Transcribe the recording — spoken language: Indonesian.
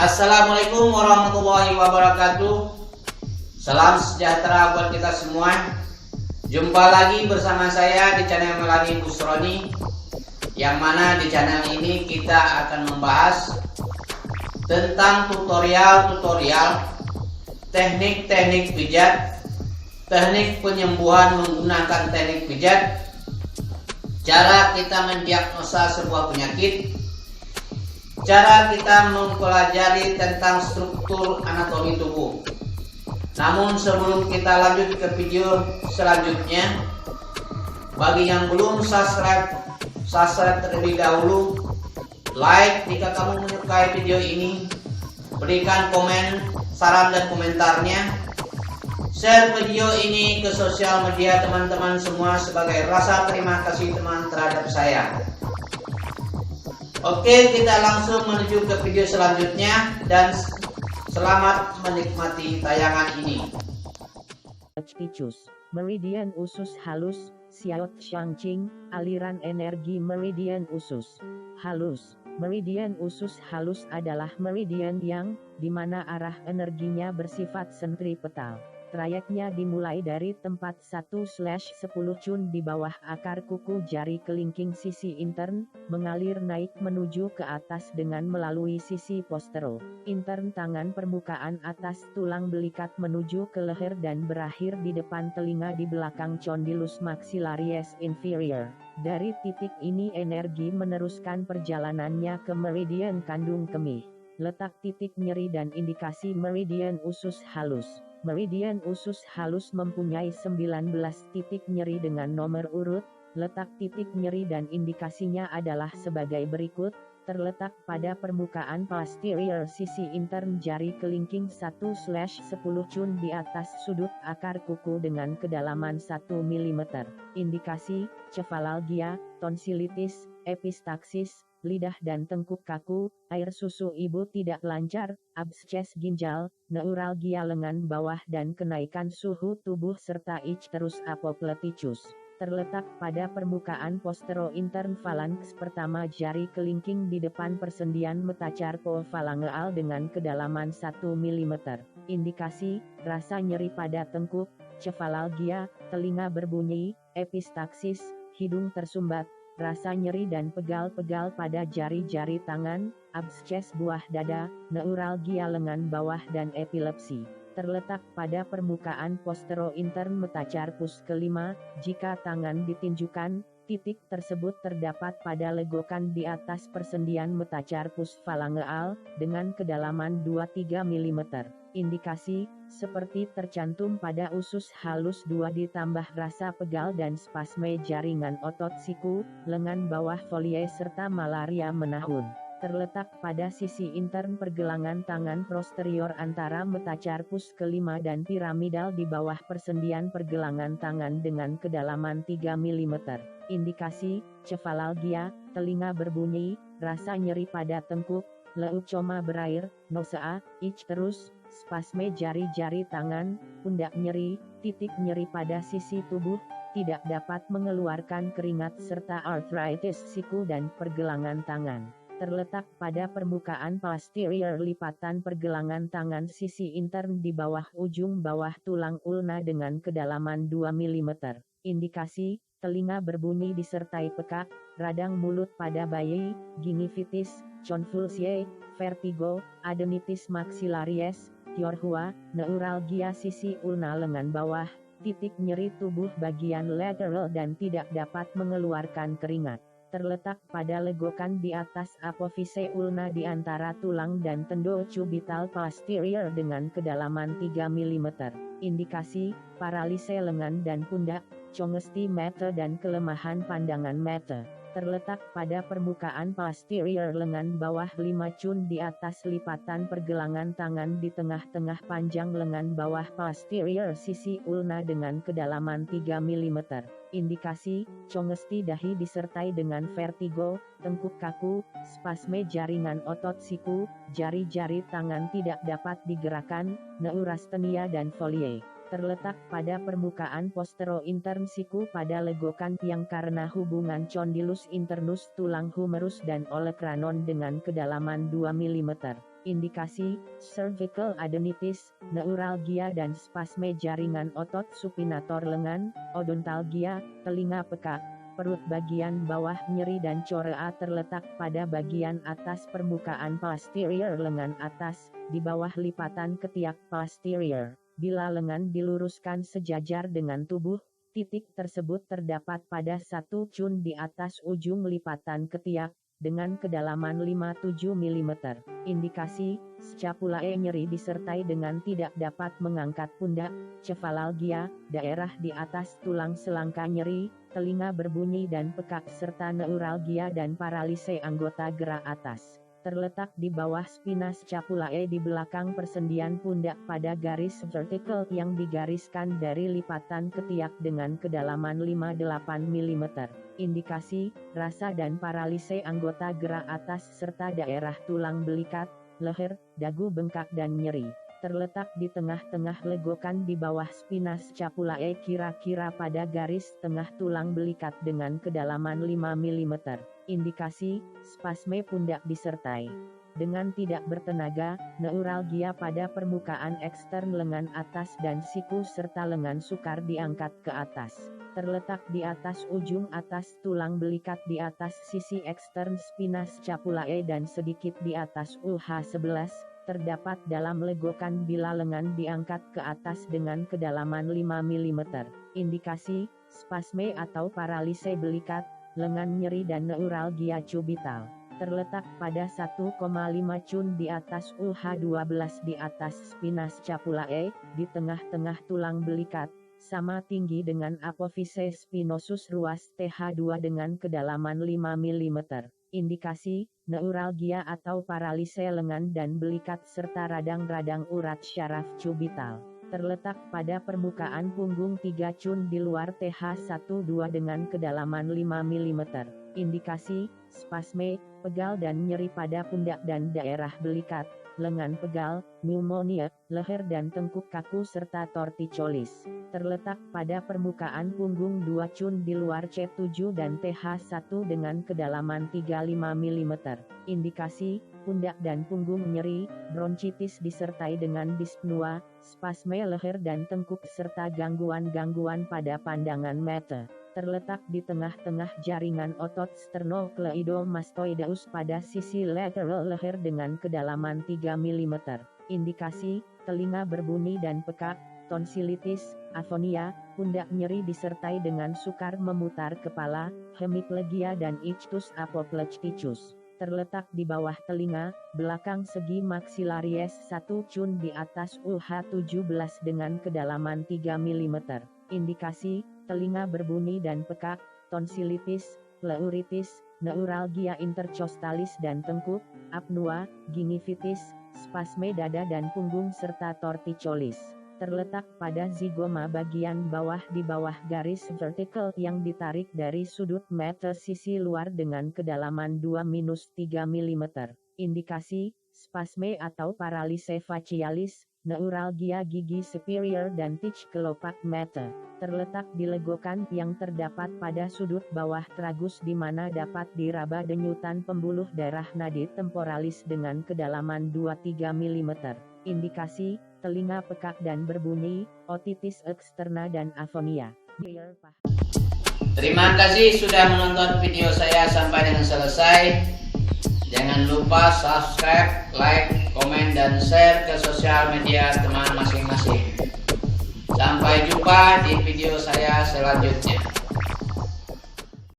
Assalamualaikum warahmatullahi wabarakatuh. Salam sejahtera buat kita semua. Jumpa lagi bersama saya di channel Melani Busroni, yang mana di channel ini kita akan membahas tentang tutorial teknik-teknik pijat, teknik penyembuhan menggunakan teknik pijat, cara kita mendiagnosa sebuah penyakit, cara kita mempelajari tentang struktur anatomi tubuh. Namun sebelum kita lanjut ke video selanjutnya, bagi yang belum subscribe terlebih dahulu, like jika kamu menyukai video ini, berikan komen, saran dan komentarnya, share video ini ke sosial media teman-teman semua sebagai rasa terima kasih teman terhadap saya. Oke, kita langsung menuju ke video selanjutnya dan selamat menikmati tayangan ini. Ticus, meridian usus halus, Xiao Shangqing, aliran energi meridian usus halus. Meridian usus halus adalah meridian yang dimana arah energinya bersifat sentripetal. Trayeknya dimulai dari tempat 1/10 cun di bawah akar kuku jari kelingking sisi intern, mengalir naik menuju ke atas dengan melalui sisi postero intern tangan permukaan atas tulang belikat menuju ke leher dan berakhir di depan telinga di belakang condylus maxillaris inferior. Dari titik ini energi meneruskan perjalanannya ke meridian kandung kemih. Letak titik nyeri dan indikasi meridian usus halus. Meridian usus halus mempunyai 19 titik nyeri dengan nomor urut. Letak titik nyeri dan indikasinya adalah sebagai berikut. Terletak pada permukaan posterior sisi intern jari kelingking 1/10 cun di atas sudut akar kuku dengan kedalaman 1 mm. Indikasi, cefalalgia, tonsilitis, epistaksis, lidah dan tengkuk kaku, air susu ibu tidak lancar, absces ginjal, neuralgia lengan bawah dan kenaikan suhu tubuh serta icterus apopleticus. Terletak pada permukaan postero intern phalanx pertama jari kelingking di depan persendian metacarpophalangeal dengan kedalaman 1 mm. Indikasi, rasa nyeri pada tengkuk, cefalalgia, telinga berbunyi, epistaksis, hidung tersumbat, rasa nyeri dan pegal-pegal pada jari-jari tangan, absces buah dada, neuralgia lengan bawah dan epilepsi. Terletak pada permukaan postero intern metacarpus kelima. Jika tangan ditinjukan, titik tersebut terdapat pada legokan di atas persendian metacarpus phalangeal dengan kedalaman 2-3 mm. Indikasi, seperti tercantum pada usus halus 2 ditambah rasa pegal dan spasme jaringan otot siku, lengan bawah folie serta malaria menahun. Terletak pada sisi intern pergelangan tangan posterior antara metacarpus kelima dan piramidal di bawah persendian pergelangan tangan dengan kedalaman 3 mm. Indikasi, cefalalgia, telinga berbunyi, rasa nyeri pada tengkuk, leucoma berair, nausea, icterus, spasme jari-jari tangan, pundak nyeri, titik nyeri pada sisi tubuh, tidak dapat mengeluarkan keringat serta arthritis siku dan pergelangan tangan. Terletak pada permukaan posterior lipatan pergelangan tangan sisi intern di bawah ujung bawah tulang ulna dengan kedalaman 2 mm. Indikasi, telinga berbunyi disertai pekak, radang mulut pada bayi, gingivitis, convulsie, vertigo, adenitis maxillaris, tiorhua, neuralgia sisi ulna lengan bawah, titik nyeri tubuh bagian lateral dan tidak dapat mengeluarkan keringat. Terletak pada legokan di atas apofise ulna di antara tulang dan tendon cubital posterior dengan kedalaman 3 mm. Indikasi, paralise lengan dan pundak, congesti mata dan kelemahan pandangan mata. Terletak pada permukaan posterior lengan bawah 5 cun di atas lipatan pergelangan tangan di tengah-tengah panjang lengan bawah posterior sisi ulna dengan kedalaman 3 mm. Indikasi, congesti dahi disertai dengan vertigo, tengkuk kaku, spasme jaringan otot siku, jari-jari tangan tidak dapat digerakkan, neurastenia dan folie. Terletak pada permukaan postero intern siku pada legokan yang karena hubungan condylus internus tulang humerus dan olecranon dengan kedalaman 2 mm. Indikasi, cervical adenitis, neuralgia dan spasme jaringan otot supinator lengan, odontalgia, telinga peka, perut bagian bawah nyeri dan corea terletak pada bagian atas permukaan posterior lengan atas, di bawah lipatan ketiak posterior. Bila lengan diluruskan sejajar dengan tubuh, titik tersebut terdapat pada 1 cun di atas ujung lipatan ketiak, dengan kedalaman 5-7 mm. Indikasi, scapulae nyeri disertai dengan tidak dapat mengangkat pundak, cefalalgia, daerah di atas tulang selangka nyeri, telinga berbunyi dan pekak serta neuralgia dan paralise anggota gerak atas. Terletak di bawah spina scapulae di belakang persendian pundak pada garis vertikal yang digariskan dari lipatan ketiak dengan kedalaman 5-8 mm. Indikasi, rasa dan paralise anggota gerak atas serta daerah tulang belikat, leher, dagu bengkak dan nyeri. Terletak di tengah-tengah legokan di bawah spina scapulae kira-kira pada garis tengah tulang belikat dengan kedalaman 5 mm. Indikasi, spasme pundak disertai dengan tidak bertenaga, neuralgia pada permukaan ekstern lengan atas dan siku serta lengan sukar diangkat ke atas. Terletak di atas ujung atas tulang belikat di atas sisi ekstern spina scapulae dan sedikit di atas UH11, terdapat dalam legokan bila lengan diangkat ke atas dengan kedalaman 5 mm. Indikasi, spasme atau paralise belikat, lengan nyeri dan neuralgia cubital. Terletak pada 1,5 cun di atas UH12 di atas spina scapulae, di tengah-tengah tulang belikat, sama tinggi dengan apofise spinosus ruas TH2 dengan kedalaman 5 mm. Indikasi, neuralgia atau paralise lengan dan belikat serta radang-radang urat syaraf cubital. Terletak pada permukaan punggung 3 cun di luar TH12 dengan kedalaman 5 mm. Indikasi, spasme, pegal dan nyeri pada pundak dan daerah belikat, lengan pegal, pneumonia, leher dan tengkuk kaku serta torticollis. Terletak pada permukaan punggung 2 cun di luar C7 dan TH1 dengan kedalaman 3-5 mm. Indikasi, pundak dan punggung nyeri, bronkitis disertai dengan dyspnoa, spasme leher dan tengkuk serta gangguan-gangguan pada pandangan mata. Terletak di tengah-tengah jaringan otot sternocleidomastoideus pada sisi lateral leher dengan kedalaman 3 mm. Indikasi, telinga berbunyi dan pekak, tonsilitis, afonia, pundak nyeri disertai dengan sukar memutar kepala, hemiplegia dan ictus apoplecticus. Terletak di bawah telinga, belakang segi maxillaries 1 cun di atas UH17 dengan kedalaman 3 mm. Indikasi, telinga berbunyi dan pekak, tonsilitis, pleuritis, neuralgia intercostalis dan tengkuk, apnoa, gingivitis, spasme dada dan punggung serta torticollis. Terletak pada zigoma bagian bawah di bawah garis vertikal yang ditarik dari sudut mata sisi luar dengan kedalaman 2-3 mm. Indikasi, spasme atau paralise facialis, neuralgia gigi superior dan tic kelopak mata. Terletak di legokan yang terdapat pada sudut bawah tragus di mana dapat diraba denyutan pembuluh darah nadi temporalis dengan kedalaman 2-3 mm. Indikasi, telinga pekak dan berbunyi, otitis eksterna dan afonia. Terima kasih sudah menonton video saya sampai dengan selesai. Jangan lupa subscribe, like, komen, dan share ke sosial media teman masing-masing. Sampai jumpa di video saya selanjutnya.